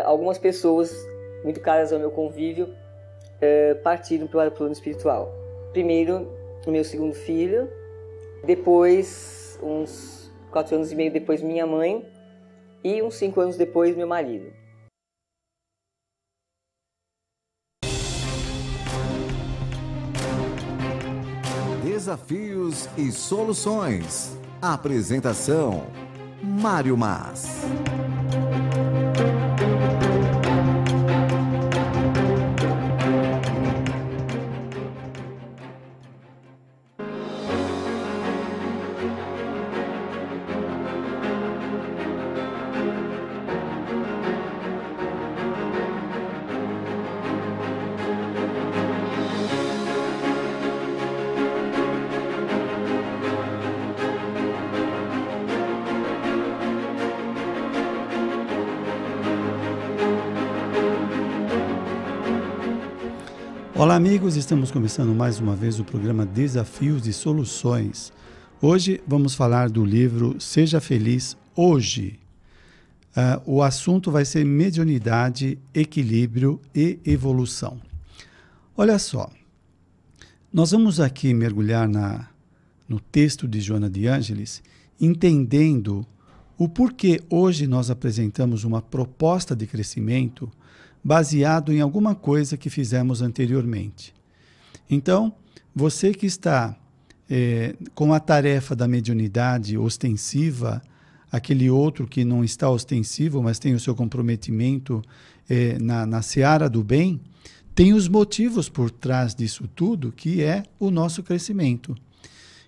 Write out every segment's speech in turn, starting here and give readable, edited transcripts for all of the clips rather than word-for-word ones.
Algumas pessoas muito caras ao meu convívio partiram para o plano espiritual. Primeiro, o meu segundo filho, depois, uns 4 anos e meio depois, minha mãe, e uns 5 anos depois, meu marido. Desafios e soluções. Apresentação: Mário Mas. Olá amigos, estamos começando mais uma vez o programa Desafios e Soluções. Hoje vamos falar do livro Seja Feliz Hoje. O assunto vai ser mediunidade, equilíbrio e evolução. Olha só, nós vamos aqui mergulhar no texto de Joana de Ângeles, entendendo o porquê hoje nós apresentamos uma proposta de crescimento baseado em alguma coisa que fizemos anteriormente. Então, você que está com a tarefa da mediunidade ostensiva, aquele outro que não está ostensivo, mas tem o seu comprometimento na seara do bem, tem os motivos por trás disso tudo, que é o nosso crescimento.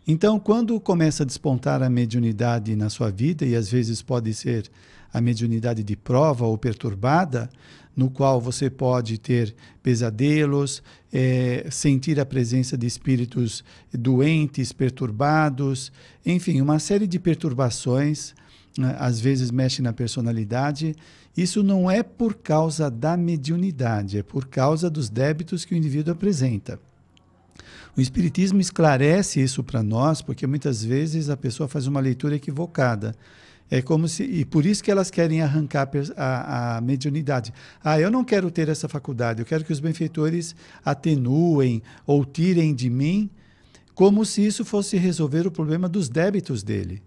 Então, quando começa a despontar a mediunidade na sua vida, e às vezes pode ser a mediunidade de prova ou perturbada, no qual você pode ter pesadelos, sentir a presença de espíritos doentes, perturbados, enfim, uma série de perturbações, às vezes mexe na personalidade. Isso não é por causa da mediunidade, é por causa dos débitos que o indivíduo apresenta. O Espiritismo esclarece isso para nós, porque muitas vezes a pessoa faz uma leitura equivocada. É como se, e por isso que elas querem arrancar a mediunidade. Eu não quero ter essa faculdade, eu quero que os benfeitores atenuem ou tirem de mim, como se isso fosse resolver o problema dos débitos dele.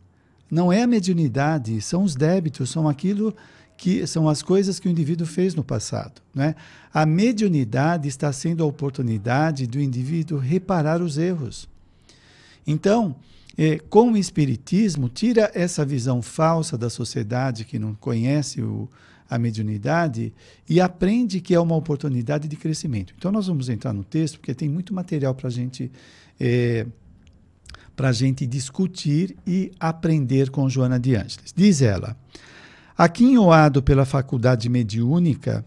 Não é a mediunidade, são os débitos, são aquilo que são as coisas que o indivíduo fez no passado, né? A mediunidade está sendo a oportunidade do indivíduo reparar os erros. Então, com o Espiritismo, tira essa visão falsa da sociedade que não conhece a mediunidade e aprende que é uma oportunidade de crescimento. Então, nós vamos entrar no texto, porque tem muito material para a gente discutir e aprender com Joana de Ângeles. Diz ela: aquinhoado pela faculdade mediúnica,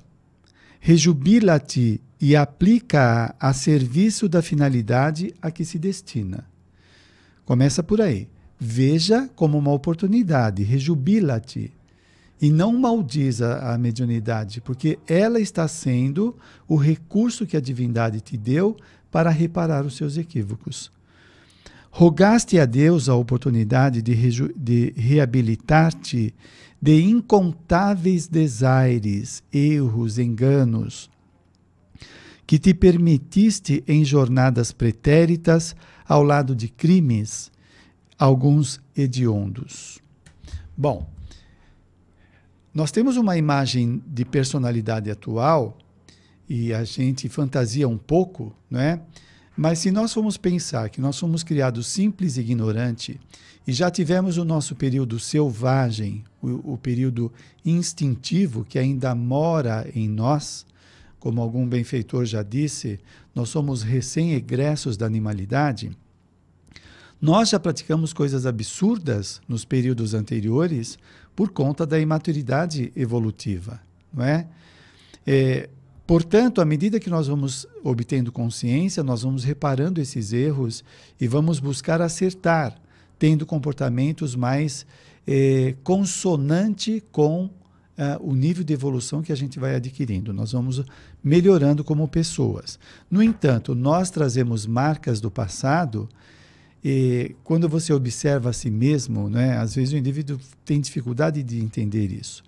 rejubila-te e aplica-a a serviço da finalidade a que se destina. Começa por aí. Veja como uma oportunidade, rejubila-te. E não maldiz a mediunidade, porque ela está sendo o recurso que a divindade te deu para reparar os seus equívocos. Rogaste a Deus a oportunidade de reabilitar-te de incontáveis desaires, erros, enganos, que te permitiste em jornadas pretéritas ao lado de crimes, alguns hediondos. Bom, nós temos uma imagem de personalidade atual e a gente fantasia um pouco, não é? Mas se nós formos pensar que nós fomos criados simples e ignorante e já tivemos o nosso período selvagem, o período instintivo que ainda mora em nós, como algum benfeitor já disse, nós somos recém-egressos da animalidade. Nós já praticamos coisas absurdas nos períodos anteriores por conta da imaturidade evolutiva, não é? Portanto, à medida que nós vamos obtendo consciência, nós vamos reparando esses erros e vamos buscar acertar, tendo comportamentos mais consonante com o nível de evolução que a gente vai adquirindo. Nós vamos melhorando como pessoas. No entanto, nós trazemos marcas do passado. E quando você observa a si mesmo, né, às vezes o indivíduo tem dificuldade de entender isso.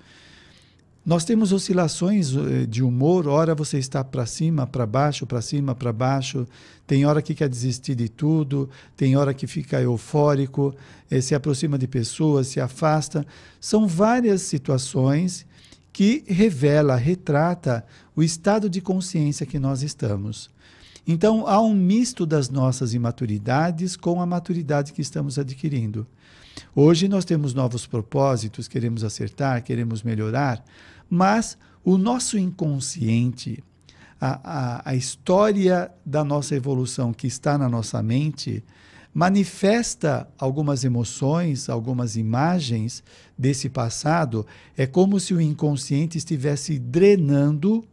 Nós temos oscilações de humor, ora você está para cima, para baixo, para cima, para baixo, tem hora que quer desistir de tudo, tem hora que fica eufórico, se aproxima de pessoas, se afasta. São várias situações que retrata o estado de consciência que nós estamos. Então, há um misto das nossas imaturidades com a maturidade que estamos adquirindo. Hoje nós temos novos propósitos, queremos acertar, queremos melhorar, mas o nosso inconsciente, a história da nossa evolução que está na nossa mente, manifesta algumas emoções, algumas imagens desse passado. É como se o inconsciente estivesse drenando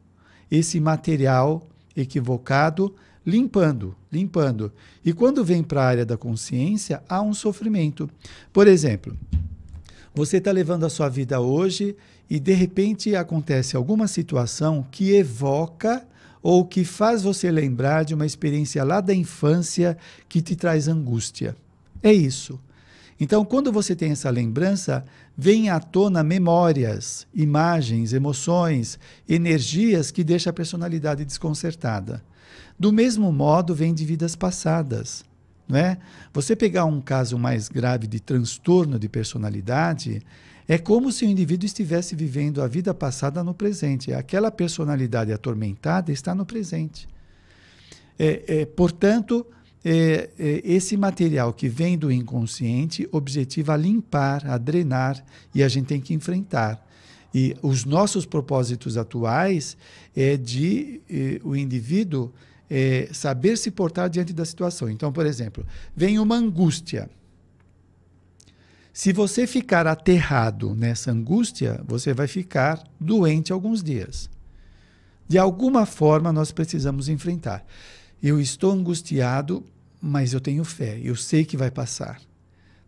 esse material equivocado, limpando. E quando vem para a área da consciência, há um sofrimento. Por exemplo, você está levando a sua vida hoje e de repente acontece alguma situação que evoca ou que faz você lembrar de uma experiência lá da infância que te traz angústia. É isso. Então, quando você tem essa lembrança, vem à tona memórias, imagens, emoções, energias que deixam a personalidade desconcertada. Do mesmo modo, vem de vidas passadas, não é? Você pegar um caso mais grave de transtorno de personalidade, é como se o indivíduo estivesse vivendo a vida passada no presente. Aquela personalidade atormentada está no presente. Portanto, esse material que vem do inconsciente objetiva a limpar, a drenar, e a gente tem que enfrentar. E os nossos propósitos atuais é de o indivíduo saber se portar diante da situação. Então, por exemplo, vem uma angústia. Se você ficar aterrado nessa angústia, você vai ficar doente alguns dias. De alguma forma, nós precisamos enfrentar. Eu estou angustiado, mas eu tenho fé, eu sei que vai passar.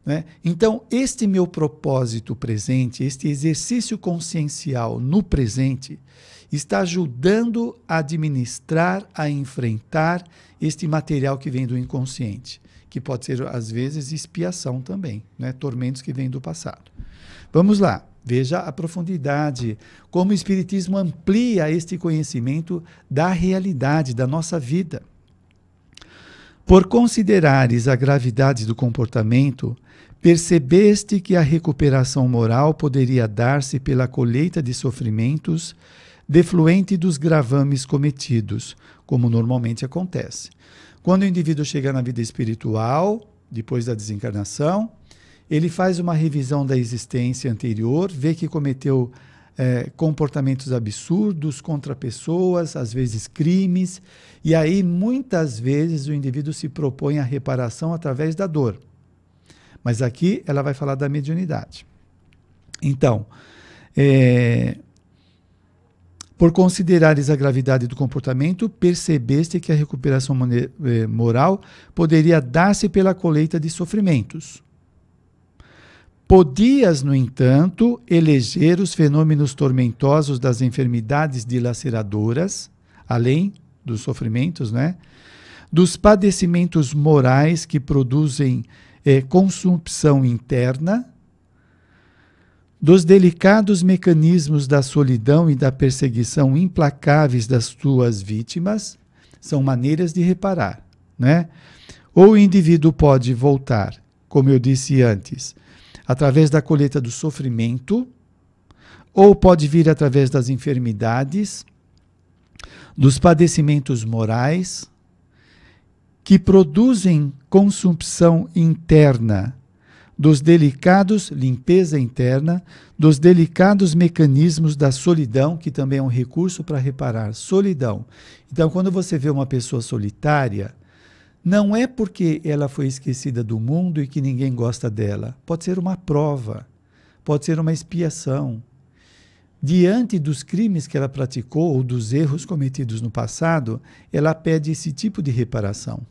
Né? Então, este meu propósito presente, este exercício consciencial no presente, está ajudando a administrar, a enfrentar este material que vem do inconsciente, que pode ser, às vezes, expiação também, né? Tormentos que vêm do passado. Vamos lá, veja a profundidade, como o Espiritismo amplia este conhecimento da realidade, da nossa vida. Por considerares a gravidade do comportamento, percebeste que a recuperação moral poderia dar-se pela colheita de sofrimentos defluente dos gravames cometidos, como normalmente acontece. Quando o indivíduo chega na vida espiritual, depois da desencarnação, ele faz uma revisão da existência anterior, vê que cometeu comportamentos absurdos contra pessoas, às vezes crimes, e aí muitas vezes o indivíduo se propõe a reparação através da dor. Mas aqui ela vai falar da mediunidade. Então, por considerares a gravidade do comportamento, percebeste que a recuperação moral poderia dar-se pela colheita de sofrimentos. Podias, no entanto, eleger os fenômenos tormentosos das enfermidades dilaceradoras, além dos sofrimentos, né? Dos padecimentos morais que produzem consumpção interna, dos delicados mecanismos da solidão e da perseguição implacáveis das tuas vítimas, são maneiras de reparar, né? Ou o indivíduo pode voltar, como eu disse antes, através da colheita do sofrimento, ou pode vir através das enfermidades, dos padecimentos morais, que produzem consumpção interna, dos delicados, limpeza interna, dos delicados mecanismos da solidão, que também é um recurso para reparar, solidão. Então, quando você vê uma pessoa solitária, não é porque ela foi esquecida do mundo e que ninguém gosta dela. Pode ser uma prova, pode ser uma expiação. Diante dos crimes que ela praticou ou dos erros cometidos no passado, ela pede esse tipo de reparação.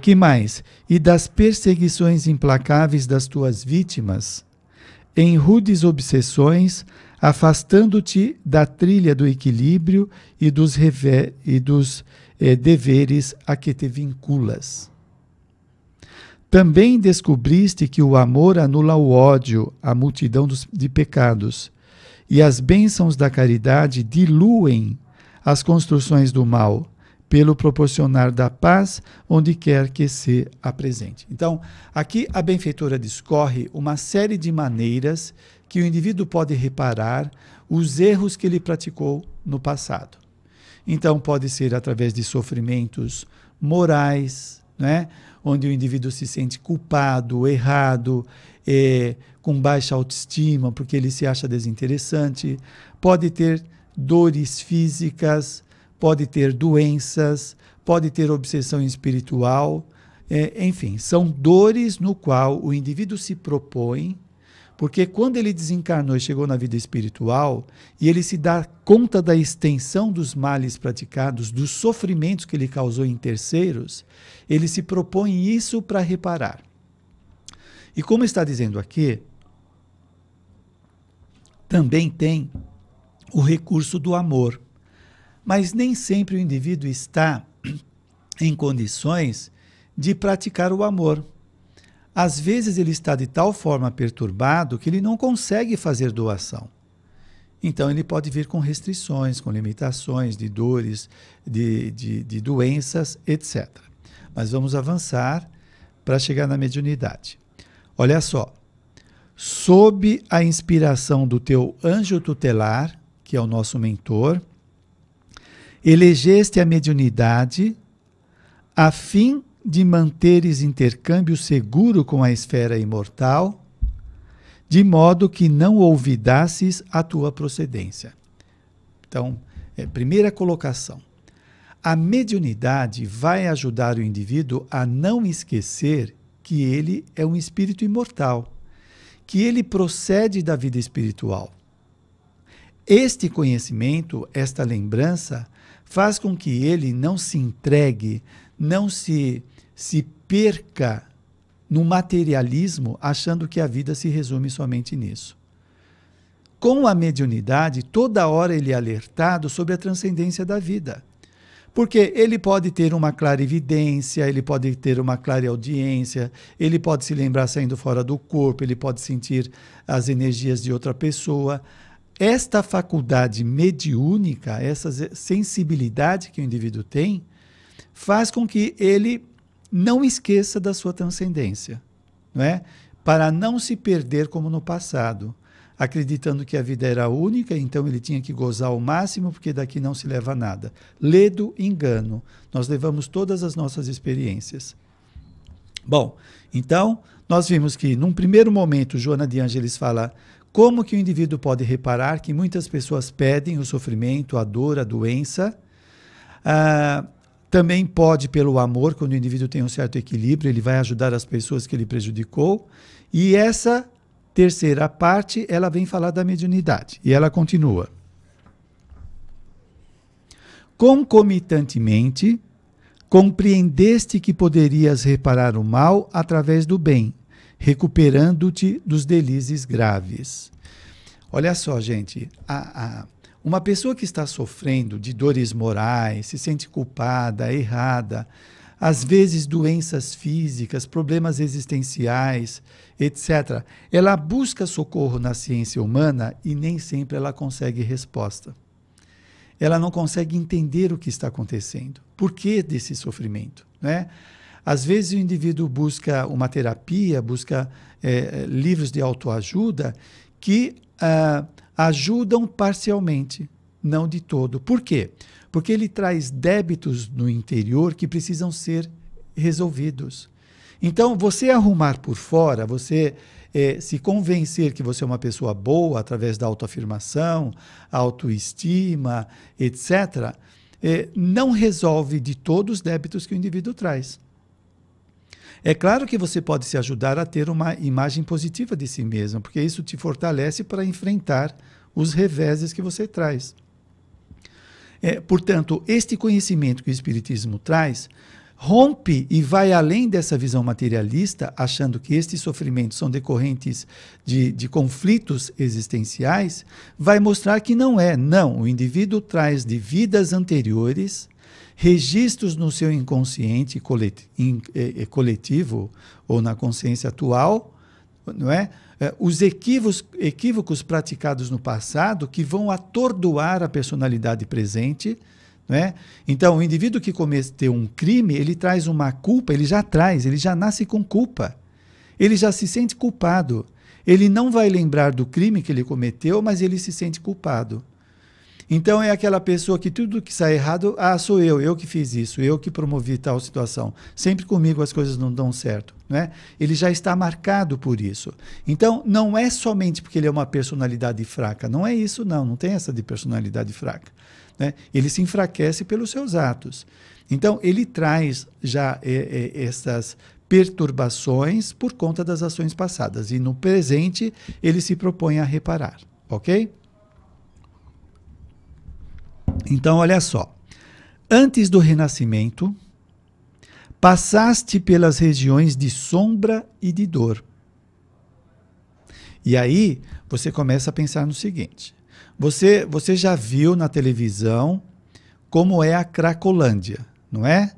Que mais? E das perseguições implacáveis das tuas vítimas, em rudes obsessões, afastando-te da trilha do equilíbrio e dos deveres a que te vinculas. Também descobriste que o amor anula o ódio, a multidão de pecados, e as bênçãos da caridade diluem as construções do mal, pelo proporcionar da paz onde quer que se apresente. Então, aqui a benfeitora discorre uma série de maneiras que o indivíduo pode reparar os erros que ele praticou no passado. Então, pode ser através de sofrimentos morais, né? Onde o indivíduo se sente culpado, errado, com baixa autoestima, porque ele se acha desinteressante. Pode ter dores físicas, pode ter doenças, pode ter obsessão espiritual. Enfim, são dores no qual o indivíduo se propõe, porque quando ele desencarnou e chegou na vida espiritual, e ele se dá conta da extensão dos males praticados, dos sofrimentos que ele causou em terceiros, ele se propõe isso para reparar. E como está dizendo aqui, também tem o recurso do amor. Mas nem sempre o indivíduo está em condições de praticar o amor. Às vezes ele está de tal forma perturbado que ele não consegue fazer doação. Então ele pode vir com restrições, com limitações de dores, de doenças, etc. Mas vamos avançar para chegar na mediunidade. Olha só, sob a inspiração do teu anjo tutelar, que é o nosso mentor, elegeste a mediunidade a fim de manteres intercâmbio seguro com a esfera imortal, de modo que não olvidasses a tua procedência. Então, primeira colocação. A mediunidade vai ajudar o indivíduo a não esquecer que ele é um espírito imortal, que ele procede da vida espiritual. Este conhecimento, esta lembrança, faz com que ele não se entregue, não se perca no materialismo, achando que a vida se resume somente nisso. Com a mediunidade, toda hora ele é alertado sobre a transcendência da vida. Porque ele pode ter uma clarividência, ele pode ter uma clareaudiência, ele pode se lembrar saindo fora do corpo, ele pode sentir as energias de outra pessoa. Esta faculdade mediúnica, essa sensibilidade que o indivíduo tem, faz com que ele não esqueça da sua transcendência, não é? Para não se perder como no passado, acreditando que a vida era única, então ele tinha que gozar ao máximo, porque daqui não se leva nada. Ledo engano. Nós levamos todas as nossas experiências. Bom, então, nós vimos que, num primeiro momento, Joana de Ângeles fala como que o indivíduo pode reparar que muitas pessoas pedem o sofrimento, a dor, a doença. Também pode, pelo amor, quando o indivíduo tem um certo equilíbrio, ele vai ajudar as pessoas que ele prejudicou. E essa terceira parte, ela vem falar da mediunidade. E ela continua. Concomitantemente, compreendeste que poderias reparar o mal através do bem, recuperando-te dos delícias graves. Olha só, gente, uma pessoa que está sofrendo de dores morais, se sente culpada, errada, às vezes doenças físicas, problemas existenciais, etc. Ela busca socorro na ciência humana e nem sempre ela consegue resposta. Ela não consegue entender o que está acontecendo. Por que desse sofrimento, né? Às vezes o indivíduo busca uma terapia, busca livros de autoajuda que ajudam parcialmente, não de todo. Por quê? Porque ele traz débitos no interior que precisam ser resolvidos. Então, você arrumar por fora, você se convencer que você é uma pessoa boa através da autoafirmação, autoestima, etc., não resolve de todos os débitos que o indivíduo traz. É claro que você pode se ajudar a ter uma imagem positiva de si mesmo, porque isso te fortalece para enfrentar os reveses que você traz. Portanto, este conhecimento que o Espiritismo traz rompe e vai além dessa visão materialista, achando que estes sofrimentos são decorrentes de conflitos existenciais, vai mostrar que não é. Não, o indivíduo traz de vidas anteriores registros no seu inconsciente coletivo ou na consciência atual, não é? Os equívocos praticados no passado que vão atordoar a personalidade presente, não é? Então, o indivíduo que cometeu um crime, ele traz uma culpa, ele já nasce com culpa. Ele já se sente culpado. Ele não vai lembrar do crime que ele cometeu, mas ele se sente culpado. Então é aquela pessoa que tudo que sai errado, sou eu que fiz isso, eu que promovi tal situação. Sempre comigo as coisas não dão certo, né? Ele já está marcado por isso. Então não é somente porque ele é uma personalidade fraca, não é isso não tem essa de personalidade fraca, né? Ele se enfraquece pelos seus atos. Então ele traz já essas perturbações por conta das ações passadas e no presente ele se propõe a reparar, ok? Então, olha só. Antes do renascimento, passaste pelas regiões de sombra e de dor. E aí, você começa a pensar no seguinte. Você já viu na televisão como é a Cracolândia, não é?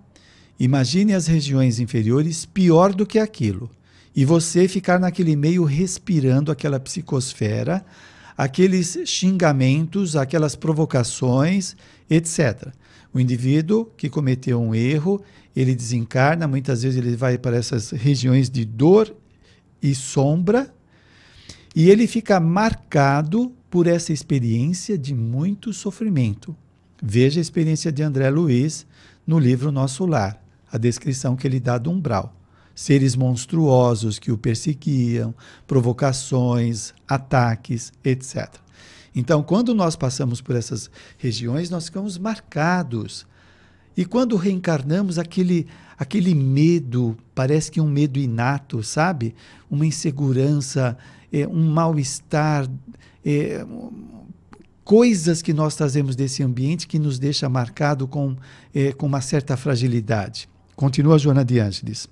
Imagine as regiões inferiores pior do que aquilo. E você ficar naquele meio respirando aquela psicosfera, aqueles xingamentos, aquelas provocações, etc. O indivíduo que cometeu um erro, ele desencarna, muitas vezes ele vai para essas regiões de dor e sombra, e ele fica marcado por essa experiência de muito sofrimento. Veja a experiência de André Luiz no livro Nosso Lar, a descrição que ele dá do umbral. Seres monstruosos que o perseguiam, provocações, ataques, etc. Então, quando nós passamos por essas regiões, nós ficamos marcados. E quando reencarnamos, aquele medo, parece que um medo inato, sabe? Uma insegurança, um mal-estar, coisas que nós trazemos desse ambiente que nos deixa marcado com uma certa fragilidade. Continua Joana de Ângeles.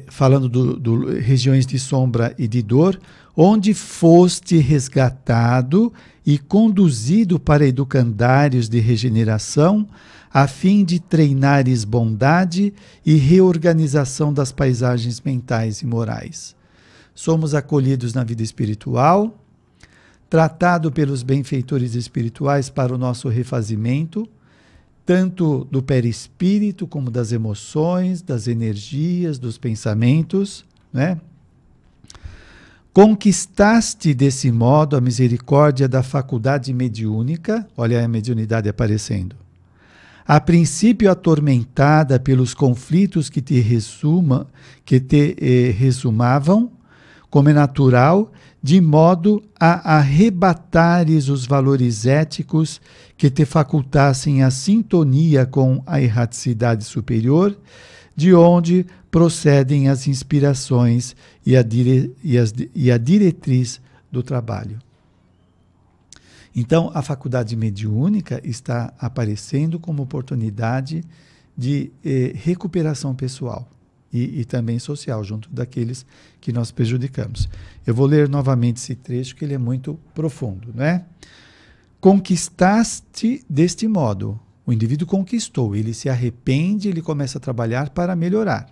Falando do regiões de sombra e de dor, onde foste resgatado e conduzido para educandários de regeneração, a fim de treinares bondade e reorganização das paisagens mentais e morais. Somos acolhidos na vida espiritual, tratado pelos benfeitores espirituais para o nosso refazimento, tanto do perispírito como das emoções, das energias, dos pensamentos, né? Conquistaste desse modo a misericórdia da faculdade mediúnica, olha a mediunidade aparecendo, a princípio atormentada pelos conflitos que te resumavam, como é natural, de modo a arrebatares os valores éticos que te facultassem a sintonia com a erraticidade superior, de onde procedem as inspirações e a diretriz do trabalho. Então, a faculdade mediúnica está aparecendo como oportunidade de recuperação pessoal e também social, junto daqueles que nós prejudicamos. Eu vou ler novamente esse trecho, que ele é muito profundo, né? Conquistaste deste modo. O indivíduo conquistou, ele se arrepende, ele começa a trabalhar para melhorar.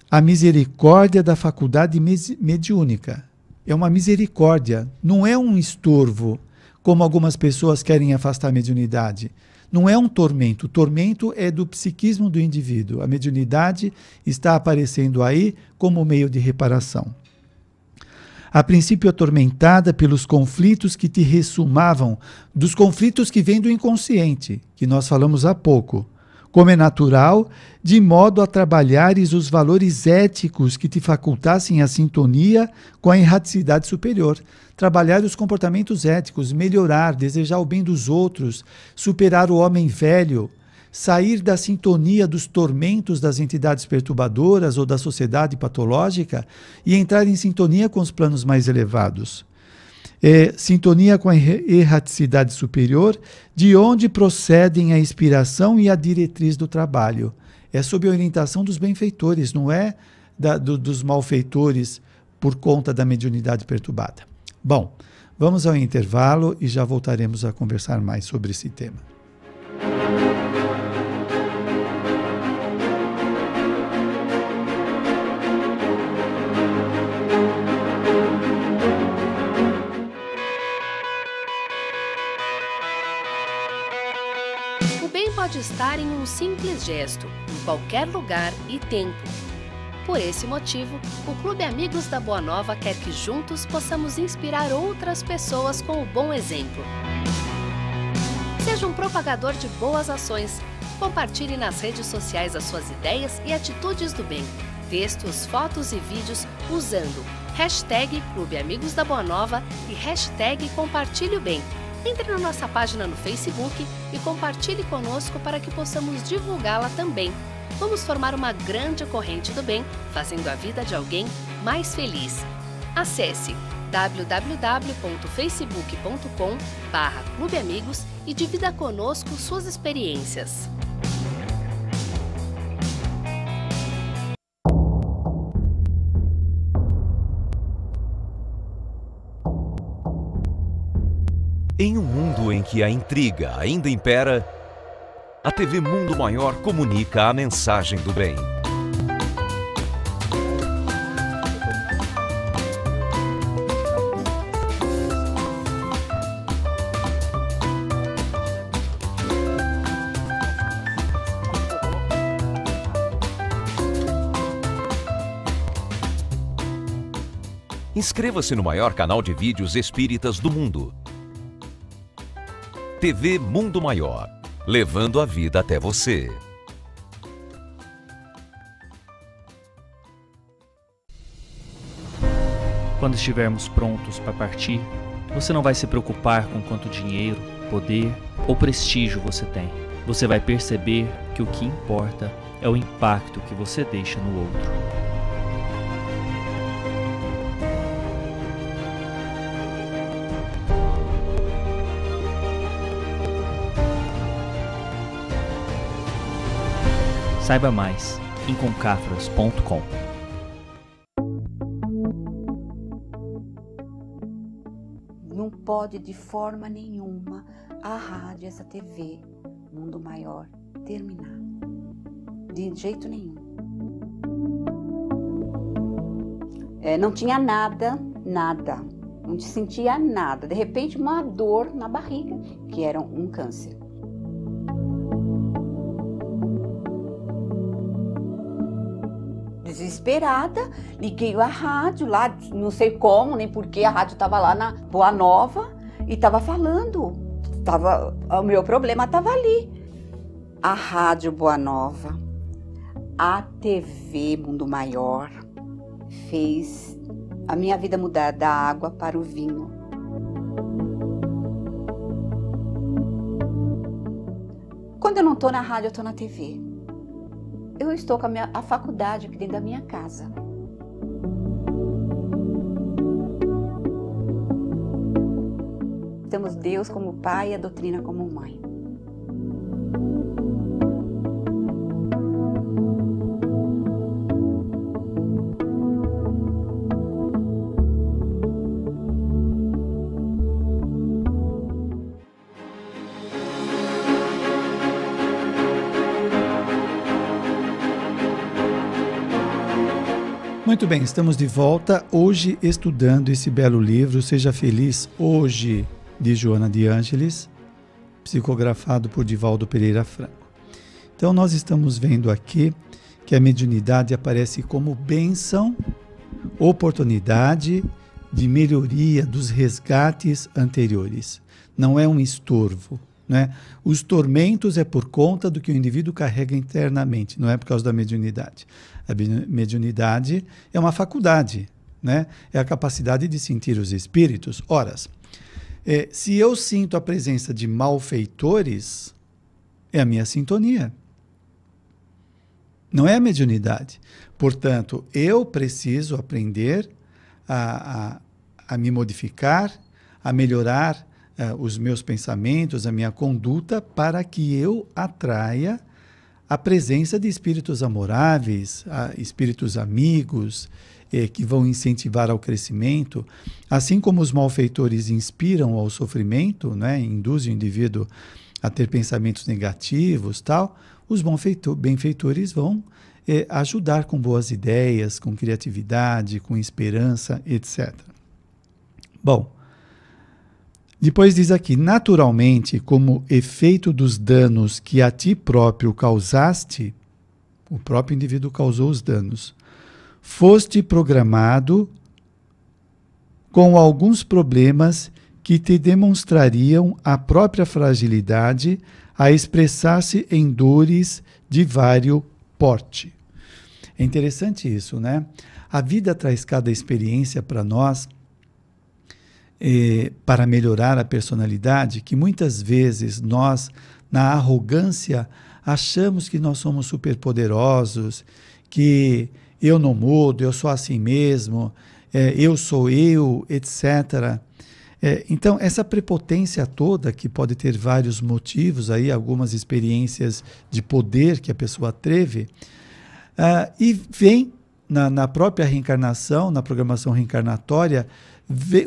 A misericórdia da faculdade mediúnica. É uma misericórdia, não é um estorvo, como algumas pessoas querem afastar a mediunidade. Não é um tormento. O tormento é do psiquismo do indivíduo. A mediunidade está aparecendo aí como meio de reparação. A princípio atormentada pelos conflitos que te ressumavam, dos conflitos que vêm do inconsciente, que nós falamos há pouco, como é natural, de modo a trabalhares os valores éticos que te facultassem a sintonia com a erraticidade superior. Trabalhar os comportamentos éticos, melhorar, desejar o bem dos outros, superar o homem velho, sair da sintonia dos tormentos das entidades perturbadoras ou da sociedade patológica e entrar em sintonia com os planos mais elevados. Sintonia com a erraticidade superior, de onde procedem a inspiração e a diretriz do trabalho. É sob a orientação dos benfeitores, não é dos malfeitores por conta da mediunidade perturbada. Bom, vamos ao intervalo e já voltaremos a conversar mais sobre esse tema. acreditar em um simples gesto, em qualquer lugar e tempo. Por esse motivo, o Clube Amigos da Boa Nova quer que juntos possamos inspirar outras pessoas com o bom exemplo. Seja um propagador de boas ações. Compartilhe nas redes sociais as suas ideias e atitudes do bem. Textos, fotos e vídeos usando hashtag Clube Amigos da Boa Nova e hashtag Compartilhe o Bem. Entre na nossa página no Facebook e compartilhe conosco para que possamos divulgá-la também. Vamos formar uma grande corrente do bem, fazendo a vida de alguém mais feliz. Acesse www.facebook.com/Clube Amigos e divida conosco suas experiências. Em um mundo em que a intriga ainda impera, a TV Mundo Maior comunica a mensagem do bem. Inscreva-se no maior canal de vídeos espíritas do mundo. TV Mundo Maior, levando a vida até você. Quando estivermos prontos para partir, você não vai se preocupar com quanto dinheiro, poder ou prestígio você tem. Você vai perceber que o que importa é o impacto que você deixa no outro. Saiba mais em concafras.com. Não pode de forma nenhuma a rádio, essa TV, Mundo Maior, terminar. De jeito nenhum. Não tinha nada. Não sentia nada. De repente, uma dor na barriga, que era um câncer. Desesperada, liguei a rádio lá, não sei como, nem porquê, a rádio estava lá na Boa Nova e estava falando. O meu problema estava ali. A Rádio Boa Nova, a TV Mundo Maior, fez a minha vida mudar da água para o vinho. Quando eu não estou na rádio, eu estou na TV. Eu estou com a faculdade aqui dentro da minha casa. Temos Deus como pai e a doutrina como mãe. Muito bem, estamos de volta hoje estudando esse belo livro, Seja Feliz Hoje, de Joana de Ângeles, psicografado por Divaldo Pereira Franco. Então nós estamos vendo aqui que a mediunidade aparece como bênção, oportunidade de melhoria dos resgates anteriores. Não é um estorvo, né? Os tormentos é por conta do que o indivíduo carrega internamente, não é por causa da mediunidade. A mediunidade é uma faculdade, né? É a capacidade de sentir os espíritos. Ora, se eu sinto a presença de malfeitores, é a minha sintonia. Não é a mediunidade. Portanto, eu preciso aprender a me modificar, a melhorar os meus pensamentos, a minha conduta, para que eu atraia a presença de espíritos amoráveis, espíritos amigos, que vão incentivar ao crescimento, assim como os malfeitores inspiram ao sofrimento, né, induzem o indivíduo a ter pensamentos negativos, tal, os benfeitores vão ajudar com boas ideias, com criatividade, com esperança, etc. Bom, Depois diz aqui, naturalmente, como efeito dos danos que a ti próprio causaste, o próprio indivíduo causou os danos, foste programado com alguns problemas que te demonstrariam a própria fragilidade a expressar-se em dores de vário porte. É interessante isso, né? A vida traz cada experiência para nós, para melhorar a personalidade, que muitas vezes nós, na arrogância, achamos que nós somos superpoderosos, que eu não mudo, eu sou assim mesmo, eu sou eu, etc. Então, essa prepotência toda, que pode ter vários motivos, aí, algumas experiências de poder que a pessoa teve, e vem na própria reencarnação, na programação reencarnatória,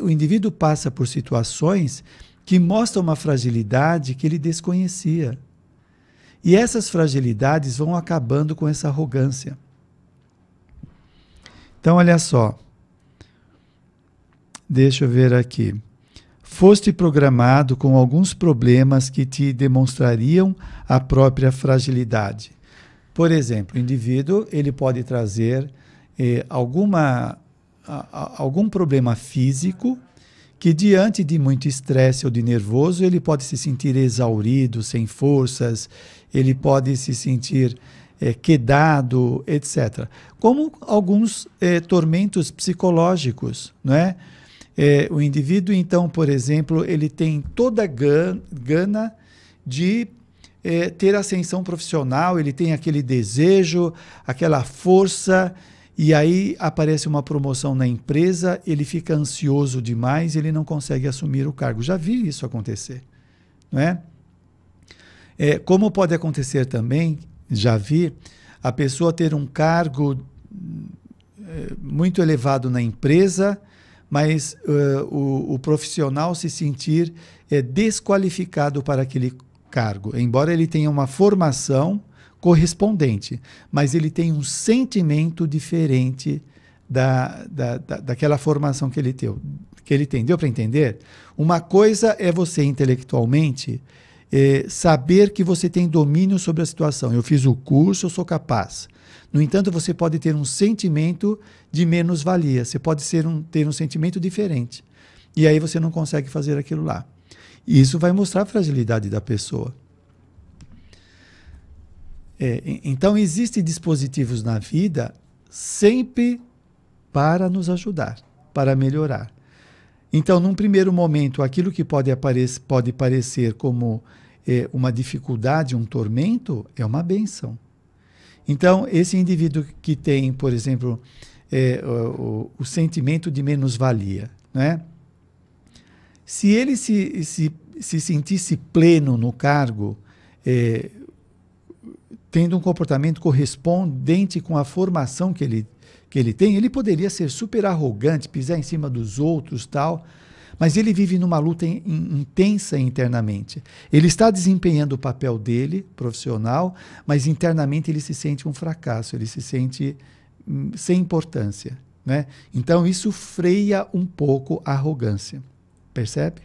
o indivíduo passa por situações que mostram uma fragilidade que ele desconhecia. E essas fragilidades vão acabando com essa arrogância. Então, olha só. Deixa eu ver aqui. Foste programado com alguns problemas que te demonstrariam a própria fragilidade. Por exemplo, o indivíduo ele pode trazer algum problema físico que, diante de muito estresse ou de nervoso, ele pode se sentir exaurido, sem forças, ele pode se sentir quedado, etc. Como alguns tormentos psicológicos, não é? O indivíduo, então, por exemplo, ele tem toda a gana de ter ascensão profissional, ele tem aquele desejo, aquela força, e aí aparece uma promoção na empresa, ele fica ansioso demais, ele não consegue assumir o cargo. Já vi isso acontecer, não é? Como pode acontecer também, já vi, a pessoa ter um cargo muito elevado na empresa, mas o profissional se sentir desqualificado para aquele cargo, embora ele tenha uma formação correspondente, mas ele tem um sentimento diferente daquela formação que ele tem. Deu para entender? Uma coisa é você intelectualmente saber que você tem domínio sobre a situação. Eu fiz o curso, eu sou capaz. No entanto, você pode ter um sentimento de menos-valia, você pode ter um sentimento diferente. E aí você não consegue fazer aquilo lá. E isso vai mostrar a fragilidade da pessoa. Então, existem dispositivos na vida sempre para nos ajudar, para melhorar. Então, num primeiro momento, aquilo que pode parecer como uma dificuldade, um tormento, é uma bênção. Então, esse indivíduo que tem, por exemplo, o sentimento de menos-valia, né? Se ele se sentisse pleno no cargo, tendo um comportamento correspondente com a formação que ele tem, ele poderia ser super arrogante, pisar em cima dos outros, tal, mas ele vive numa luta intensa internamente. Ele está desempenhando o papel dele, profissional, mas internamente ele se sente um fracasso, ele se sente sem importância, né? Então isso freia um pouco a arrogância. Percebe?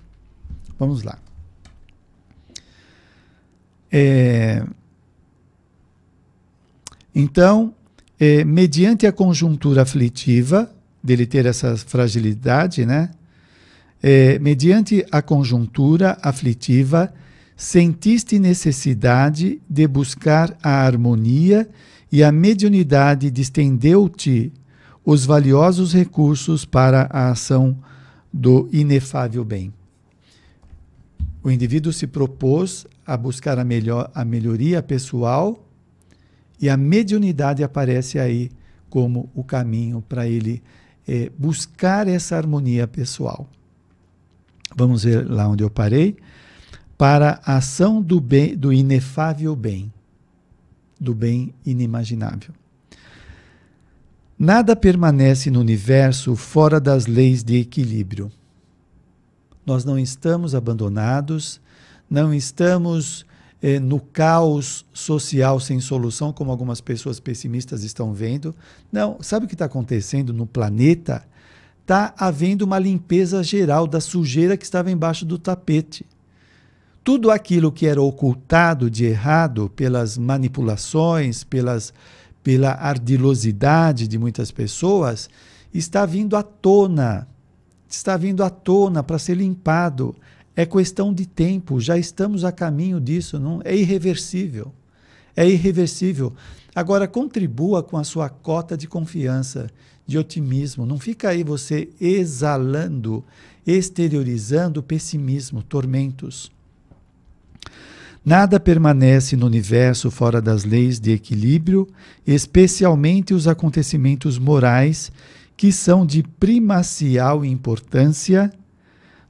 Vamos lá. Então, mediante a conjuntura aflitiva, dele ter essa fragilidade, né? Mediante a conjuntura aflitiva, sentiste necessidade de buscar a harmonia e a mediunidade distendeu-te os valiosos recursos para a ação do inefável bem. O indivíduo se propôs a buscar a melhoria pessoal e a mediunidade aparece aí como o caminho para ele buscar essa harmonia pessoal. Vamos ver lá onde eu parei. Para a ação do bem, do inefável bem, do bem inimaginável. Nada permanece no universo fora das leis de equilíbrio. Nós não estamos abandonados, não estamos no caos social sem solução, como algumas pessoas pessimistas estão vendo. Não, sabe o que está acontecendo no planeta? está havendo uma limpeza geral da sujeira que estava embaixo do tapete. Tudo aquilo que era ocultado de errado pelas manipulações, pela ardilosidade de muitas pessoas, está vindo à tona. Está vindo à tona para ser limpado. É questão de tempo, já estamos a caminho disso, não é irreversível. É irreversível. Agora, contribua com a sua cota de confiança, de otimismo. Não fica aí você exalando, exteriorizando pessimismo, tormentos. Nada permanece no universo fora das leis de equilíbrio, especialmente os acontecimentos morais que são de primacial importância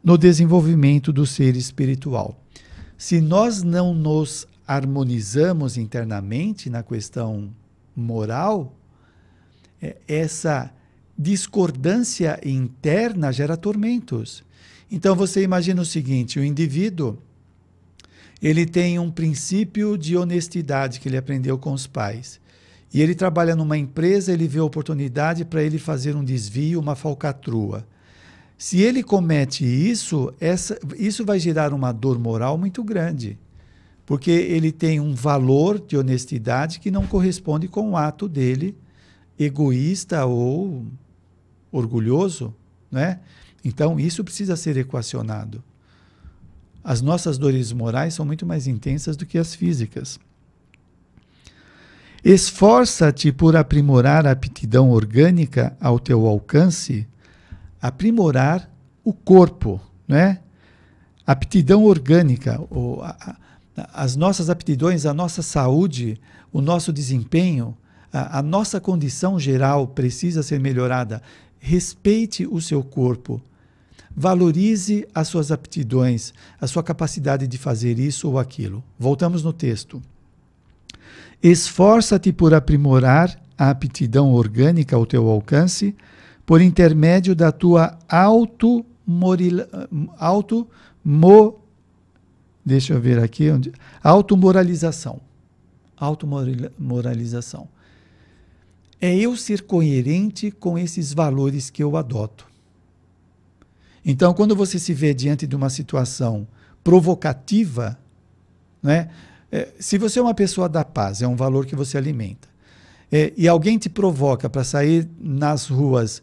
no desenvolvimento do ser espiritual. Se nós não nos harmonizamos internamente na questão moral, essa discordância interna gera tormentos. Então você imagina o seguinte, o indivíduo, ele tem um princípio de honestidade que ele aprendeu com os pais. E ele trabalha numa empresa, ele vê a oportunidade para ele fazer um desvio, uma falcatrua. Se ele comete isso, isso vai gerar uma dor moral muito grande. Porque ele tem um valor de honestidade que não corresponde com o ato dele, egoísta ou orgulhoso, né? Então, isso precisa ser equacionado. As nossas dores morais são muito mais intensas do que as físicas. Esforça-te por aprimorar a aptidão orgânica ao teu alcance, aprimorar o corpo, né? Aptidão orgânica, as nossas aptidões, a nossa saúde, o nosso desempenho, a nossa condição geral precisa ser melhorada. Respeite o seu corpo. Valorize as suas aptidões, a sua capacidade de fazer isso ou aquilo. Voltamos no texto. Esforça-te por aprimorar a aptidão orgânica ao teu alcance por intermédio da tua automoralização. Automoralização. É eu ser coerente com esses valores que eu adoto. Então, quando você se vê diante de uma situação provocativa, né? Se você é uma pessoa da paz, é um valor que você alimenta, e alguém te provoca para sair nas ruas,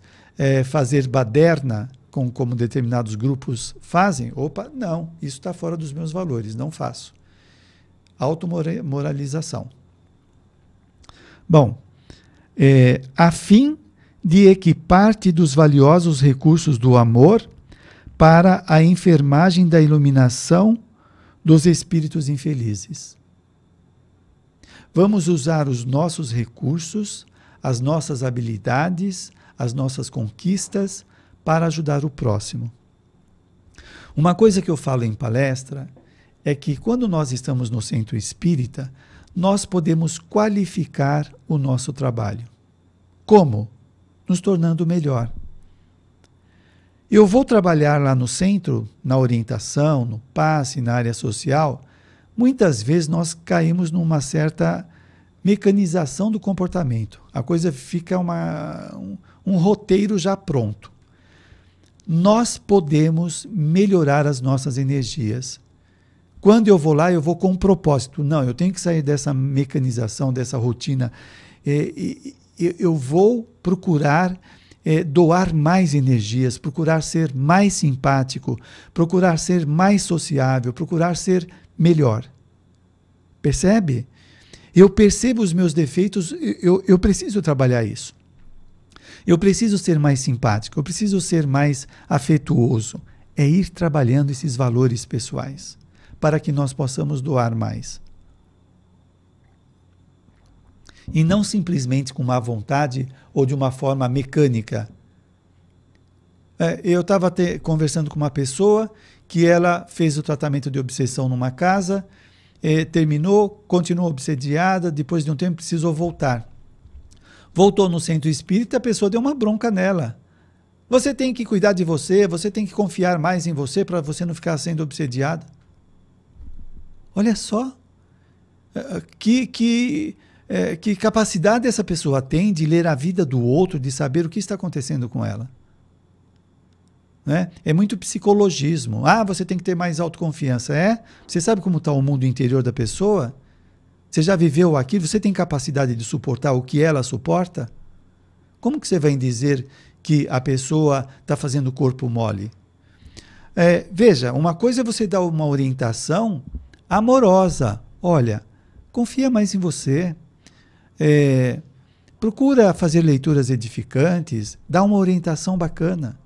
fazer baderna, como determinados grupos fazem, opa, não, isso está fora dos meus valores, não faço. Automoralização. Bom, a fim de equipar-te dos valiosos recursos do amor para a enfermagem da iluminação dos espíritos infelizes. Vamos usar os nossos recursos, as nossas habilidades, as nossas conquistas para ajudar o próximo. Uma coisa que eu falo em palestra é que quando nós estamos no centro espírita, nós podemos qualificar o nosso trabalho. Como? Nos tornando melhor. Eu vou trabalhar lá no centro, na orientação, no passe, na área social. Muitas vezes nós caímos numa certa mecanização do comportamento. A coisa fica um roteiro já pronto. Nós podemos melhorar as nossas energias. Quando eu vou lá, eu vou com um propósito. Não, eu tenho que sair dessa mecanização, dessa rotina. Eu vou procurar doar mais energias, procurar ser mais simpático, procurar ser mais sociável, procurar ser melhor. Percebe? Eu percebo os meus defeitos, eu preciso trabalhar isso. Eu preciso ser mais simpático, eu preciso ser mais afetuoso. É ir trabalhando esses valores pessoais, para que nós possamos doar mais. E não simplesmente com má vontade ou de uma forma mecânica. Eu estava conversando com uma pessoa que ela fez o tratamento de obsessão numa casa, terminou, continuou obsediada, depois de um tempo precisou voltar. Voltou no centro espírita, a pessoa deu uma bronca nela. Você tem que cuidar de você, você tem que confiar mais em você para você não ficar sendo obsediada. Olha só, que capacidade essa pessoa tem de ler a vida do outro, de saber o que está acontecendo com ela. né? É muito psicologismo. Ah, você tem que ter mais autoconfiança. Você sabe como está o mundo interior da pessoa? Você já viveu aquilo? Você tem capacidade de suportar o que ela suporta? Como que você vai dizer que a pessoa está fazendo corpo mole? Veja, uma coisa é você dar uma orientação amorosa. Olha, confia mais em você. Procura fazer leituras edificantes, dá uma orientação bacana.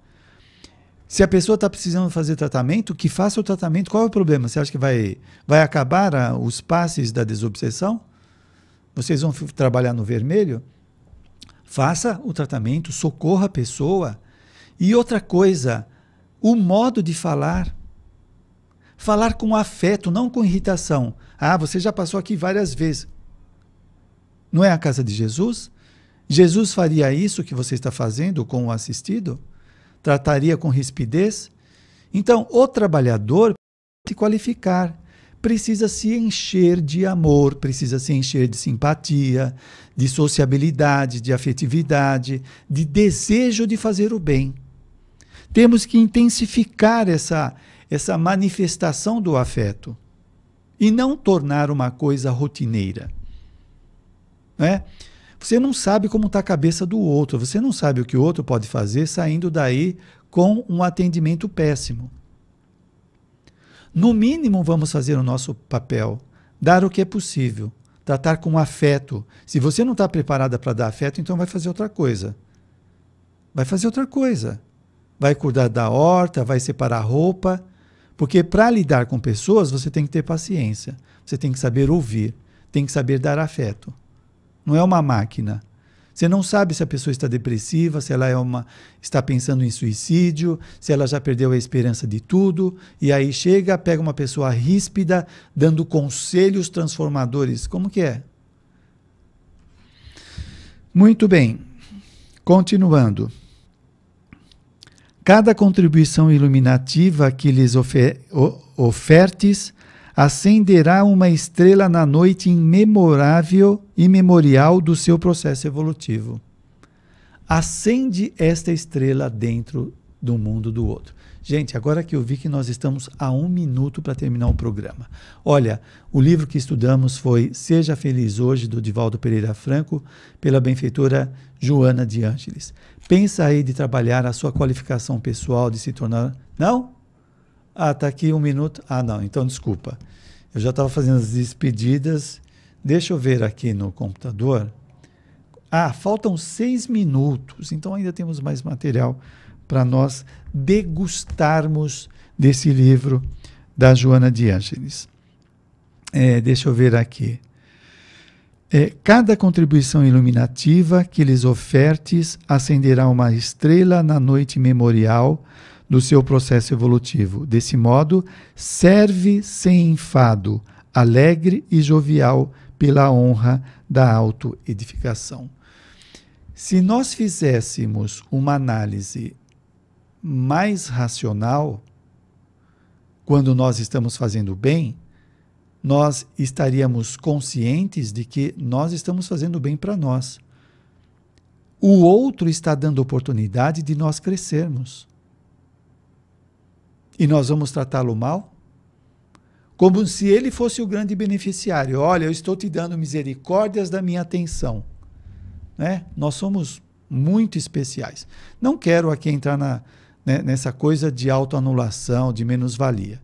Se a pessoa está precisando fazer tratamento, que faça o tratamento. Qual é o problema? Você acha que vai acabar os passes da desobsessão? Vocês vão trabalhar no vermelho? Faça o tratamento, socorra a pessoa. E outra coisa, o modo de falar. Falar com afeto, não com irritação. Ah, você já passou aqui várias vezes. Não é a casa de Jesus? Jesus faria isso que você está fazendo com o assistido? Trataria com rispidez? Então, o trabalhador precisa se qualificar, precisa se encher de amor, precisa se encher de simpatia, de sociabilidade, de afetividade, de desejo de fazer o bem. Temos que intensificar essa manifestação do afeto e não tornar uma coisa rotineira. Né? Você não sabe como está a cabeça do outro, você não sabe o que o outro pode fazer saindo daí com um atendimento péssimo. No mínimo, vamos fazer o nosso papel, dar o que é possível, tratar com afeto. Se você não está preparada para dar afeto, então vai fazer outra coisa. Vai fazer outra coisa. Vai cuidar da horta, vai separar roupa, porque para lidar com pessoas você tem que ter paciência, você tem que saber ouvir, tem que saber dar afeto. Não é uma máquina. Você não sabe se a pessoa está depressiva, se ela está pensando em suicídio, se ela já perdeu a esperança de tudo, e aí chega, pega uma pessoa ríspida, dando conselhos transformadores. Como que é? Muito bem. Continuando. Cada contribuição iluminativa que lhes ofertes acenderá uma estrela na noite imemorial do seu processo evolutivo. Acende esta estrela dentro do mundo do outro. Gente, agora que eu vi que nós estamos a 1 minuto para terminar o programa. Olha, o livro que estudamos foi Seja Feliz Hoje, do Divaldo Pereira Franco, pela benfeitora Joana de Ângeles. Pensa aí de trabalhar a sua qualificação pessoal, de se tornar... Não? Ah, está aqui 1 minuto. Ah, não, então desculpa. Eu já estava fazendo as despedidas. Deixa eu ver aqui no computador. Ah, faltam 6 minutos. Então ainda temos mais material para nós degustarmos desse livro da Joana de Ângeles. Deixa eu ver aqui. Cada contribuição iluminativa que lhes ofertes acenderá uma estrela na noite memorial do seu processo evolutivo. Desse modo, serve sem enfado, alegre e jovial pela honra da autoedificação. Se nós fizéssemos uma análise mais racional, quando nós estamos fazendo bem, nós estaríamos conscientes de que nós estamos fazendo bem para nós. O outro está dando oportunidade de nós crescermos. E nós vamos tratá-lo mal? Como se ele fosse o grande beneficiário. Olha, eu estou te dando misericórdias da minha atenção. Né? Nós somos muito especiais. Não quero aqui entrar nessa coisa de autoanulação, de menos-valia.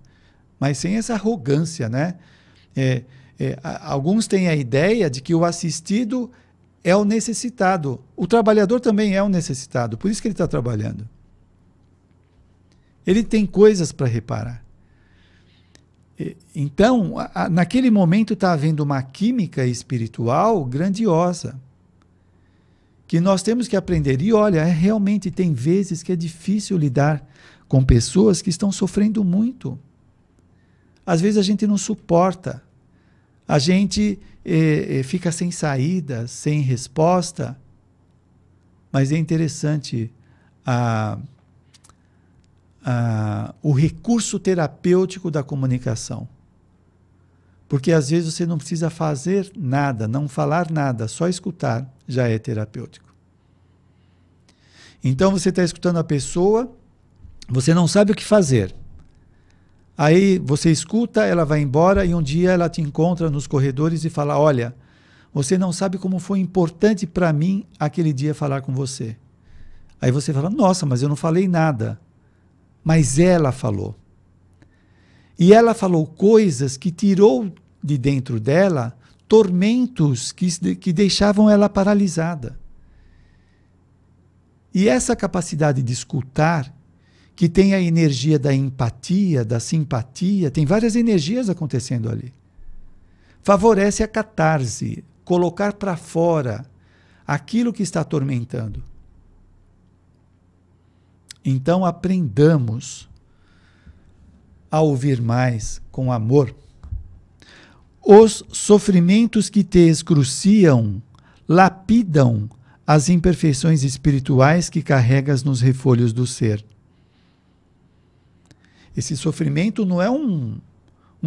Mas sem essa arrogância, né? Alguns têm a ideia de que o assistido é o necessitado. O trabalhador também é o necessitado, por isso que ele está trabalhando. Ele tem coisas para reparar. Então, naquele momento está havendo uma química espiritual grandiosa, que nós temos que aprender. E olha, realmente tem vezes que é difícil lidar com pessoas que estão sofrendo muito. Às vezes a gente não suporta, a gente fica sem saída, sem resposta, mas é interessante o recurso terapêutico da comunicação. Porque às vezes você não precisa fazer nada, não falar nada, só escutar já é terapêutico. Então você está escutando a pessoa Você não sabe o que fazer. Aí você escuta, ela vai embora e um dia ela te encontra nos corredores e fala: olha, você não sabe como foi importante para mim aquele dia falar com você. Aí você fala: nossa, mas eu não falei nada. Mas ela falou. E ela falou coisas que tirou de dentro dela tormentos que deixavam ela paralisada. E essa capacidade de escutar, que tem a energia da empatia, da simpatia, tem várias energias acontecendo ali. Favorece a catarse, colocar para fora aquilo que está atormentando. Então aprendamos a ouvir mais com amor. Os sofrimentos que te excruciam lapidam as imperfeições espirituais que carregas nos refolhos do ser. Esse sofrimento não é um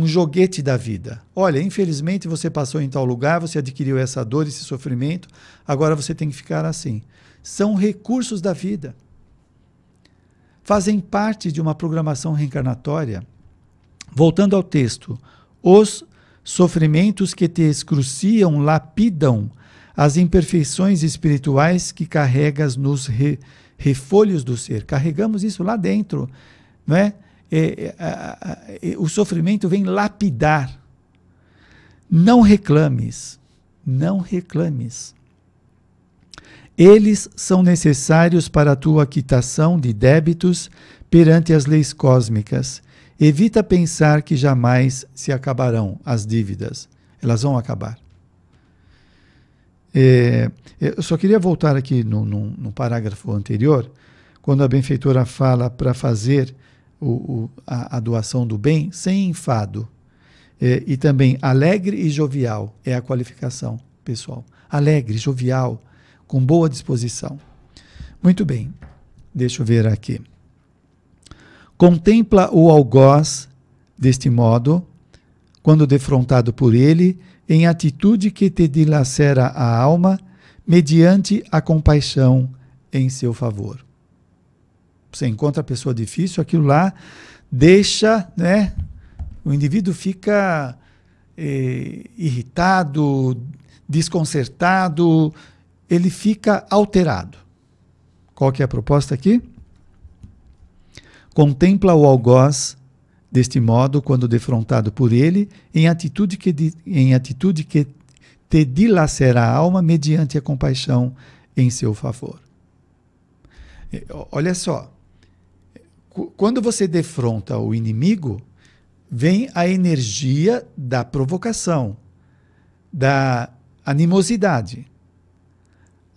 joguete da vida. Olha, infelizmente você passou em tal lugar, você adquiriu essa dor, esse sofrimento, agora você tem que ficar assim. São recursos da vida. Fazem parte de uma programação reencarnatória. Voltando ao texto, os sofrimentos que te excruciam lapidam as imperfeições espirituais que carregas nos refolhos do ser. Carregamos isso lá dentro, não é? O sofrimento vem lapidar. Não reclames, não reclames. Eles são necessários para a tua quitação de débitos perante as leis cósmicas. Evita pensar que jamais se acabarão as dívidas. Elas vão acabar. Eu só queria voltar aqui no parágrafo anterior, quando a benfeitora fala para fazer a doação do bem sem enfado. E também alegre e jovial é a qualificação, pessoal. Alegre, jovial, com boa disposição. Muito bem, deixa eu ver aqui. Contempla o algoz deste modo, quando defrontado por ele, em atitude que te dilacera a alma, mediante a compaixão em seu favor. Você encontra a pessoa difícil, aquilo lá deixa, né? O indivíduo fica irritado, desconcertado, ele fica alterado. Qual que é a proposta aqui? Contempla o algoz deste modo, quando defrontado por ele, em atitude que te dilacera a alma, mediante a compaixão em seu favor. Olha só, quando você defronta o inimigo, vem a energia da provocação, da animosidade.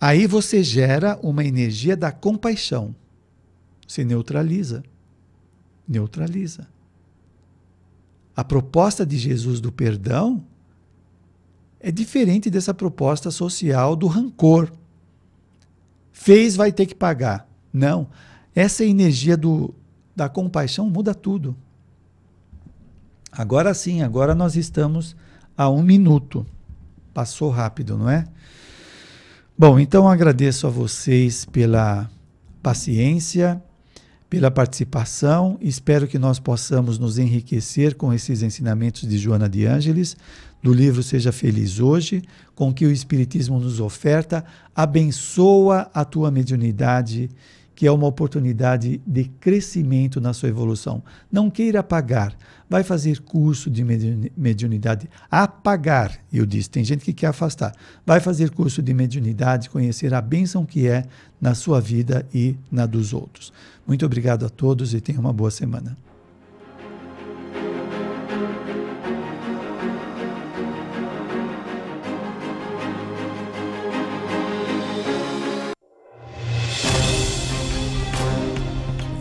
Aí você gera uma energia da compaixão. Você neutraliza. Neutraliza. A proposta de Jesus do perdão é diferente dessa proposta social do rancor. Fez, vai ter que pagar. Não. Essa energia da compaixão muda tudo. Agora sim, agora nós estamos a 1 minuto. Passou rápido, não é? Bom, então agradeço a vocês pela paciência, pela participação. Espero que nós possamos nos enriquecer com esses ensinamentos de Joana de Ângeles, do livro Seja Feliz Hoje, com que o Espiritismo nos oferta. Abençoa a tua mediunidade, que é uma oportunidade de crescimento na sua evolução. Não queira pagar. Vai fazer curso de mediunidade. Apagar, eu disse, tem gente que quer afastar. Vai fazer curso de mediunidade, conhecer a bênção que é na sua vida e na dos outros. Muito obrigado a todos e tenham uma boa semana.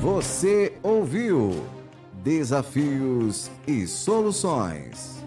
Você ouviu Desafios e Soluções.